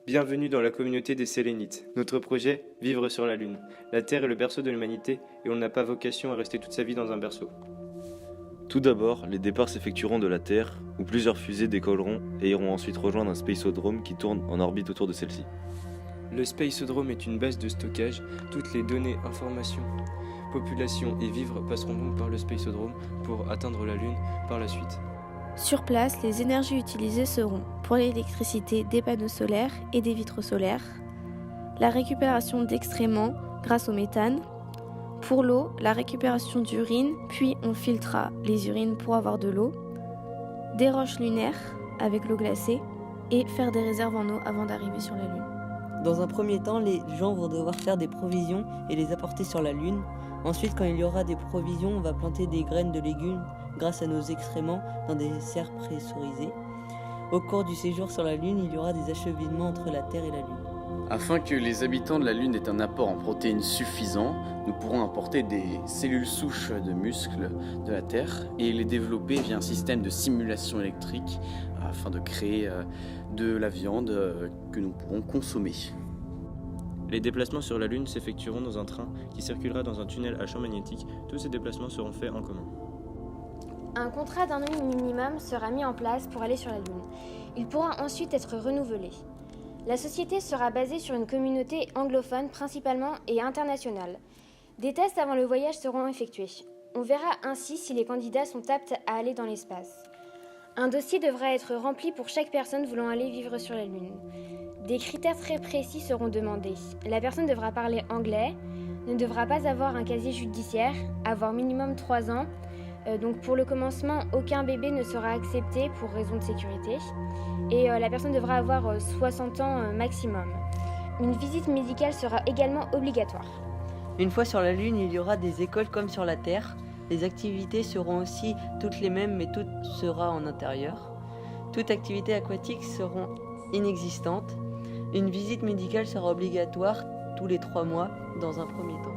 Bienvenue dans la communauté des Sélénites. Notre projet, vivre sur la Lune. La Terre est le berceau de l'humanité et on n'a pas vocation à rester toute sa vie dans un berceau. Tout d'abord, les départs s'effectueront de la Terre, où plusieurs fusées décolleront et iront ensuite rejoindre un spacedrome qui tourne en orbite autour de celle-ci. Le Spacedrome est une base de stockage. Toutes les données, informations, population et vivres passeront donc par le Spacedrome pour atteindre la Lune par la suite. Sur place, les énergies utilisées seront pour l'électricité des panneaux solaires et des vitres solaires, la récupération d'excréments grâce au méthane, pour l'eau, la récupération d'urine, puis on filtrera les urines pour avoir de l'eau, des roches lunaires avec l'eau glacée et faire des réserves en eau avant d'arriver sur la Lune. Dans un premier temps, les gens vont devoir faire des provisions et les apporter sur la Lune. Ensuite, quand il y aura des provisions, on va planter des graines de légumes grâce à nos excréments dans des serres pressurisées. Au cours du séjour sur la Lune, il y aura des acheminements entre la Terre et la Lune. Afin que les habitants de la Lune aient un apport en protéines suffisant, nous pourrons importer des cellules souches de muscles de la Terre et les développer via un système de simulation électrique afin de créer de la viande que nous pourrons consommer. Les déplacements sur la Lune s'effectueront dans un train qui circulera dans un tunnel à champ magnétique. Tous ces déplacements seront faits en commun. Un contrat d'un an minimum sera mis en place pour aller sur la Lune. Il pourra ensuite être renouvelé. La société sera basée sur une communauté anglophone principalement et internationale. Des tests avant le voyage seront effectués. On verra ainsi si les candidats sont aptes à aller dans l'espace. Un dossier devra être rempli pour chaque personne voulant aller vivre sur la Lune. Des critères très précis seront demandés. La personne devra parler anglais, ne devra pas avoir un casier judiciaire, avoir minimum 3 ans. Donc pour le commencement, aucun bébé ne sera accepté pour raison de sécurité. Et la personne devra avoir 60 ans maximum. Une visite médicale sera également obligatoire. Une fois sur la Lune, il y aura des écoles comme sur la Terre. Les activités seront aussi toutes les mêmes, mais tout sera en intérieur. Toute activité aquatique seront inexistantes. Une visite médicale sera obligatoire tous les 3 mois dans un premier temps.